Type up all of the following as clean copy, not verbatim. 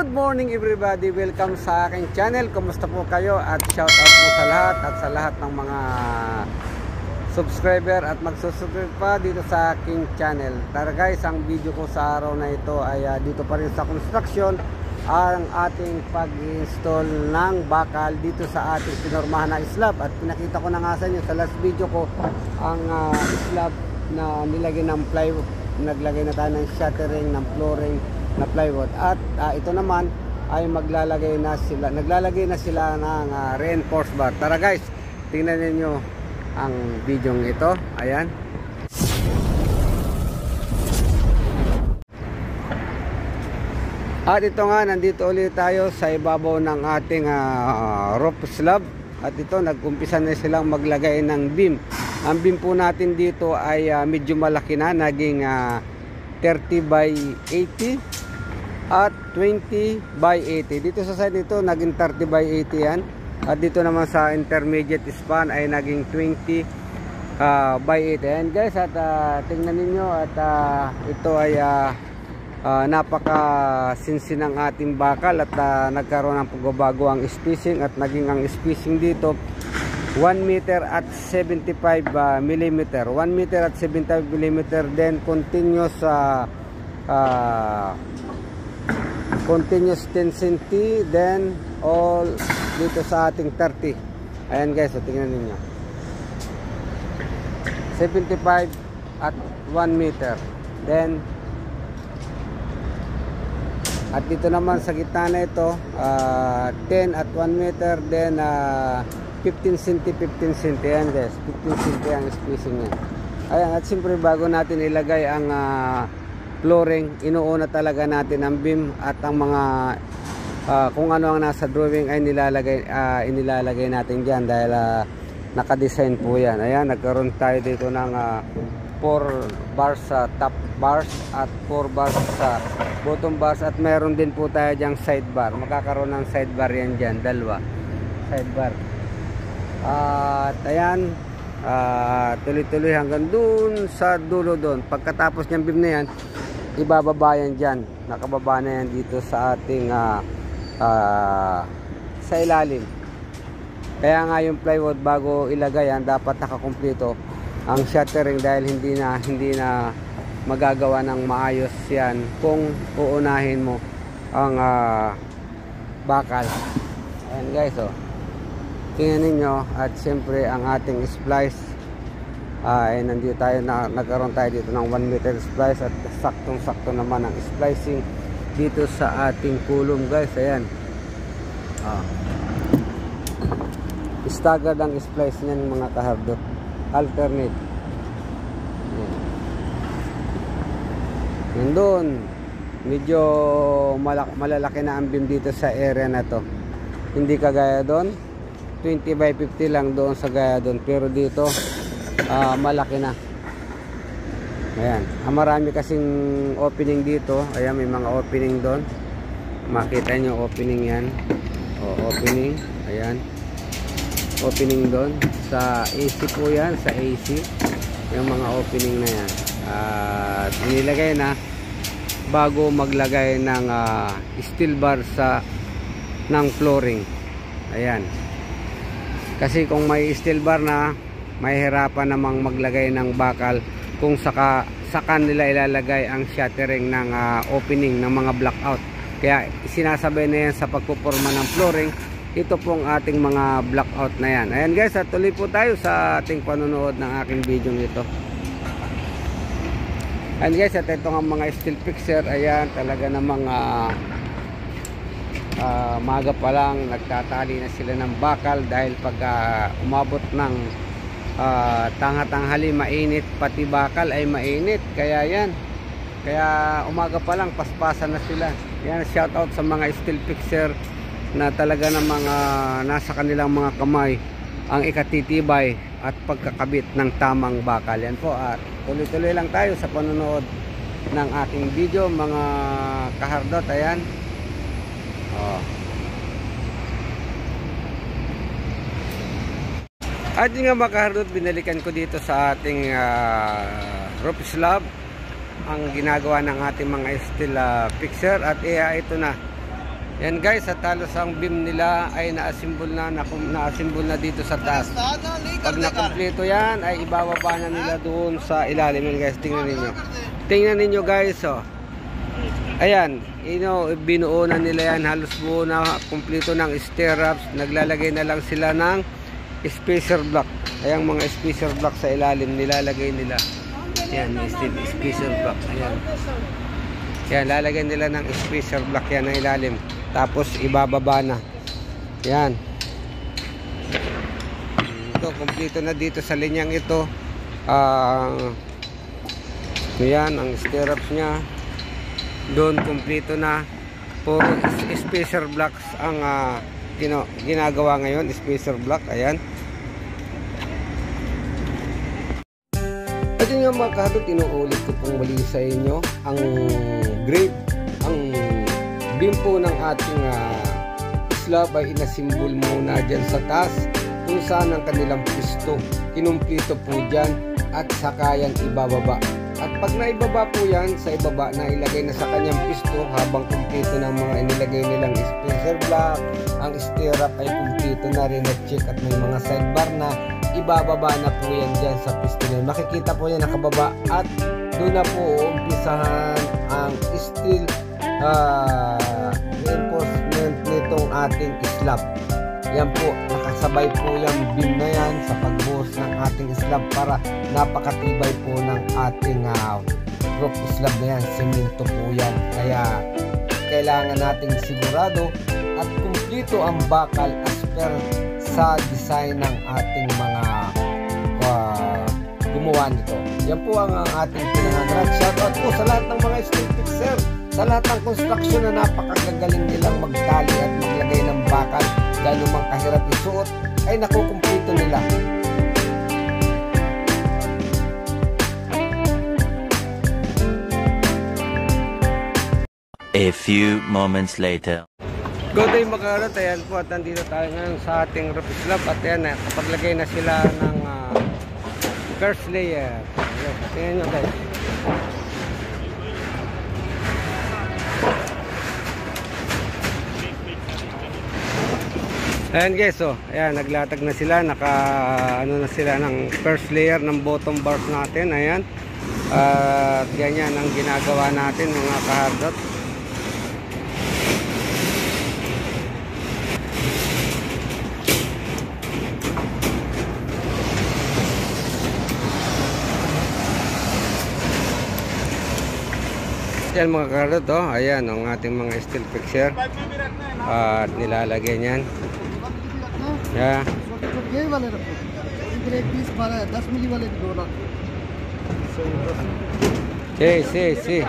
Good morning everybody, welcome sa aking channel. Kumusta po kayo at shout out po sa lahat at sa lahat ng mga subscriber at magsusubscribe pa dito sa aking channel. Tara guys, ang video ko sa araw na ito ay dito pa rin sa construction, ang ating pag-install ng bakal dito sa ating pinormahan na slab. At pinakita ko na nga sa inyo sa last video ko ang slab na nilagay ng plywood. Naglagay na tayo ng shuttering, ng flooring na plywood, at ito naman ay naglalagay na sila ng reinforced bar. Tara guys, tingnan niyo ang video ito. Ayan. At ito nga, nandito ulit tayo sa ibabaw ng ating roof slab. At ito, nag-umpisa na silang maglagay ng beam. Ang beam po natin dito ay medyo malaki na, naging 30 by 80 at 20 by 80. Dito sa side nito naging 30 by 80 yan. At dito naman sa intermediate span ay naging 20 by 80. Ayan guys, at tingnan ninyo, at ito ay napaka-sinsi ng ating bakal, at nagkaroon ng pagbabago ang spacing, at naging ang spacing dito 1 meter at 75 mm. 1 meter at 75 mm, then continuous continuous 10 cm, then all dito sa ating 30. Ayan guys, so tingnan niyo, 75 at 1 meter, then at dito naman sa gitna na ito 10 at 1 meter, then 15 cm 15 cm. Ayan guys, 15 cm ang spacing niya. Ayan, at siyempre bago natin ilagay ang flooring, inuuna talaga natin ang beam at ang mga kung ano ang nasa drawing ay inilalagay natin dyan, dahil nakadesign po yan. Ayan, nagkaroon tayo dito ng 4 bars sa top bars at 4 bars sa bottom bars, at meron din po tayo dyang sidebar. Magkakaroon ng sidebar yan dyan, dalawa sidebar. At ayan, tuloy-tuloy hanggang dun sa dulo doon. Pagkatapos niyang beam na yan, ibababa yan dyan, nakababa na yan dito sa ating sa ilalim. Kaya nga yung plywood, bago ilagay yan, dapat nakakumpleto ang shuttering, dahil hindi na magagawa ng maayos yan kung uunahin mo ang bakal. Ayan guys, oh, tingnan ninyo. At siyempre ang ating splice ay nandito tayo, nagkaroon tayo dito ng 1 meter splice, at saktong-sakto naman ang splicing dito sa ating kulong guys. Ayan, staggered ang splice niyan mga kahardot, alternate. Yan doon, medyo malalaki na ang beam dito sa area na to, hindi kagaya doon 20 by 50 lang doon sa gaya doon, pero dito malaki na. Ayan, marami kasing opening dito. Ayan, may mga opening doon, makita nyo opening yan, opening. Ayan, opening doon sa AC po yan, sa AC yung mga opening na yan. Nilagay na bago maglagay ng steel bar ng flooring. Ayan, kasi kung may steel bar na, mahihirapan namang maglagay ng bakal kung saka nila ilalagay ang shuttering ng opening ng mga blackout. Kaya sinasabay na yan sa pagpuporma ng flooring, ito pong ating mga blackout na yan. Ayan guys, at tuloy po tayo sa ating panonood ng aking video nito. Ayan guys, at ito nga mga steel fixer. Ayan, talaga namang maga pa lang nagtatali na sila ng bakal, dahil pag umabot ng tanghali mainit, pati bakal ay mainit. Kaya yan, kaya umaga pa lang paspasan na sila. Yan, shout out sa mga steel fixer na talaga namang nasa kanilang mga kamay ang ikatitibay at pagkakabit ng tamang bakal. Yan po, at tuloy-tuloy lang tayo sa panonood ng aking video mga kahardot. Ayan, at yun nga mga kahardot, binalikan ko dito sa ating roof slab ang ginagawa ng ating mga steel fixer. At ito na, Yan guys, at halos ang beam nila ay naasimbol na dito sa taas. Pag nakumpleto yan, ay ibababa na nila doon sa ilalim. Yan guys, tingnan ninyo. Tingnan ninyo guys, oh. Ayan, binuo na nila yan. Halos buo na, kumpleto ng stirrups. Naglalagay na lang sila ng spacer block. Ayan, mga spacer block sa ilalim nilalagay nila. Yan, spacer block. Ayan. Yan, lalagyan nila ng spacer block yan ng ilalim. Tapos ibababa na. Yan. Ito, kumpleto na dito sa linyang ito. Yan, ang stirrups niya. Doon kumpleto na. Puro spacer blocks ang ginagawa ngayon. Spacer block. Ayan. At yun nga mga kadot, inuulit ko pong muli sa inyo ang grade, ang beam po ng ating slab ay inasimbol muna dyan sa taas kung saan ang kanilang pisto. Kinumplito po dyan at saka yan ibababa. At pag naibaba po yan, sa ibaba na ilagay na sa kanyang pisto habang kumplito ng mga inilagay nilang spacer block, ang stirrup ay kumplito na rin at check at may mga sidebar na, ibababa na po yan dyan sa pisto na. Makikita po yan nakababa at doon na po umpisahan ang steel reinforcement nitong ating slab. Yan po, nakasabay po yung beam na yan sa pagbuhos ng ating slab para napakatibay po ng ating roof slab na yan. Semento po yan. Kaya kailangan nating sigurado at kumplito ang bakal as per sa design ng ating mga gumawa nito. Yan po ang ating pinangagarap. Shoutout po sa lahat ng mga steel fixer, sa lahat ng construction na napakagagaling nilang magtali at maglagay ng bakal. Gano'n mang kahirap isuot ay nakukumpleto nila. A few moments later. Good day mga karot, ayan po at nandito tayo ngayon sa ating roof slab at ayan, kapaglagay na sila ng first layer. Ayan, tingnan nyo guys. Ayan guys, oh, ayan, naglatag na sila, na sila ng first layer ng bottom bars natin, ayan. At ganyan ang ginagawa natin mga kahardot. Yan mga kahardot, oh, ayan ang ating mga steel fixer. At nilalagay niyan. Yeah. ये वाले रखो, इधर एक 20 12 10 मिली वाले दो रखो. Sí.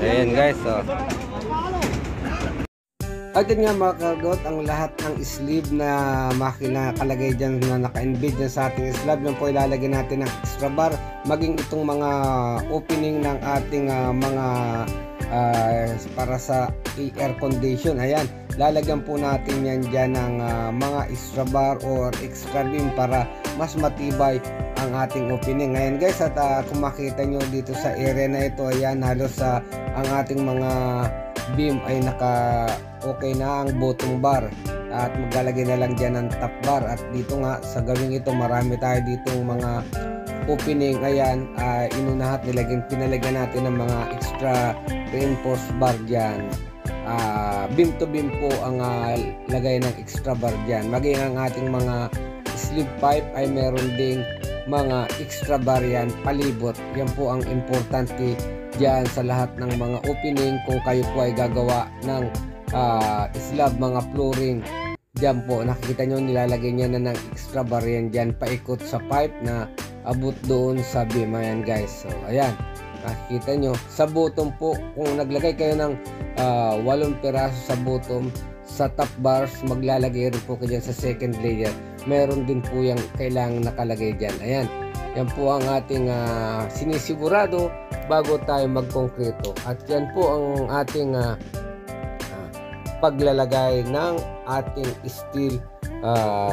Ayan guys, oh. At yun nga mga kargot, ang lahat ng sleeve na makina kalagay dyan na naka-embed dyan sa ating slab, yan po ilalagay natin ng extra bar, maging itong mga opening ng ating mga para sa air condition. Ayan, lalagyan po natin yan dyan ng mga extra bar or extra beam para mas matibay ang ating opening. Ayan guys, at kung makita nyo dito sa area na ito, ayan, halos ang ating mga beam ay okay na ang bottom bar at maglalagay na lang dyan ng top bar. At dito nga sa gawing ito, marami tayo ditong mga opening. Ayan, inunahat pinalagyan natin ng mga extra reinforced bar dyan. Beam to beam po ang lagay ng extra bar dyan. Maging ang ating mga sleeve pipe ay meron ding mga extra bar yan palibot. Yan po ang importante dyan sa lahat ng mga opening. Kung kayo po ay gagawa ng slab, mga flooring, dyan po nakikita nyo nilalagay niya na ng extra bar yan dyan paikot sa pipe na abot doon sa beam. Ayan guys, so ayan, nakikita nyo sa bottom po, kung naglagay kayo ng 8 piraso sa bottom, sa top bars maglalagay rin po kayo dyan sa second layer. Meron din po yung kailangan nakalagay dyan. Ayan, yan po ang ating sinisigurado bago tayo magkonkreto. At yan po ang ating paglalagay ng ating steel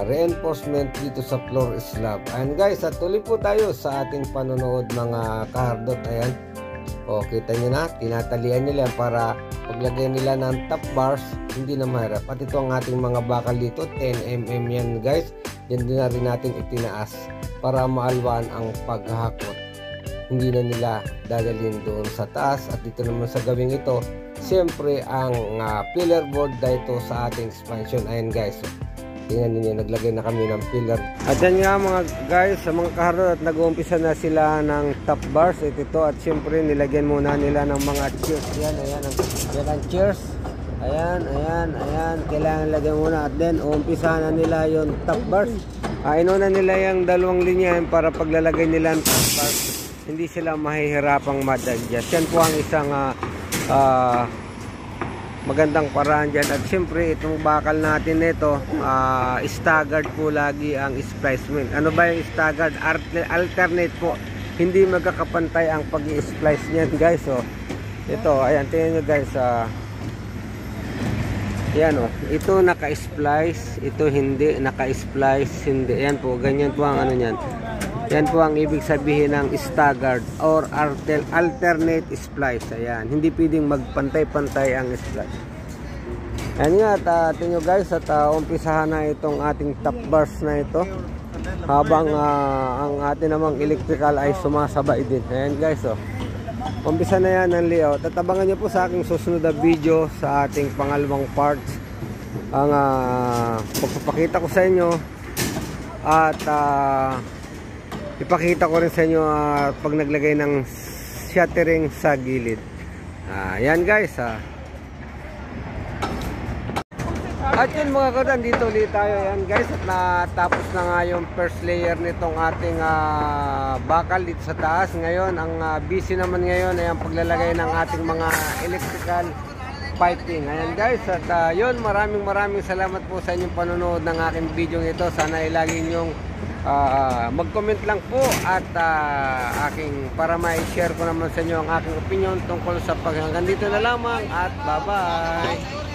reinforcement dito sa floor slab. Ayan guys, at tuloy po tayo sa ating panonood mga kahardot. Ayan, o kita nyo na, tinatalian nila para paglagay nila ng top bars hindi na mahirap. At ito ang ating mga bakal dito, 10mm yan guys. Yan din na rin natin itinaas para maalwan ang paghahakot. Hindi na nila dadalhin doon sa taas. At dito naman sa gawing ito, siyempre ang pillar board dito sa ating expansion. Ayan guys, so, tingnan niyo, naglagay na kami ng pillar. At yan nga mga guys, sa mga kahardot, at nag-uumpisa na sila ng top bars. Ito at siyempre nilagyan muna nila ng mga cheers. Yan, ayan ang cheers. Ayan. Kailangan lagyan muna. At then, uumpisa na nila yung top bars. Inuna nila yung dalawang linya para paglalagay nila ng top bars, hindi sila mahihirapang mag-adjust. Yan po ang isang magandang paraan dyan. At siyempre itong bakal natin nito, staggered po lagi ang splicement. Ano ba yung staggered? Alternate po, hindi magkakapantay ang pag-i-splice niyan guys. So ito, ayan, tingnan nyo guys, yan ito naka-splice, ito hindi naka-splice, hindi. Yan po, ganyan po ang ano niyan. Yan po ang ibig sabihin ng staggered or alternate splice. Ayan, hindi pwedeng magpantay-pantay ang splice. Ayan nga, at tingnan nyo guys, at umpisahan na itong ating top bars na ito habang ang atin namang electrical ay sumasabay din. Ayan guys, umpisa na yan ang layout. At abangan nyo po sa aking susunod na video sa ating pangalawang parts ang pagpapakita ko sa inyo at ipakita ko rin sa inyo pag naglagay ng shuttering sa gilid. Yan guys. At yun mga kautan, dito ulit tayo. Yan guys, at natapos na nga yung first layer nitong ating bakal dito sa taas. Ngayon, ang busy naman ngayon ay ang paglalagay ng ating mga electrical piping. Ayan guys, at yun, maraming salamat po sa inyong panonood ng aking video ito. Sana ay lagi nyong mag-comment lang po at para ma-share ko naman sa inyo ang aking opinion tungkol sa hanggang dito na lamang at bye-bye.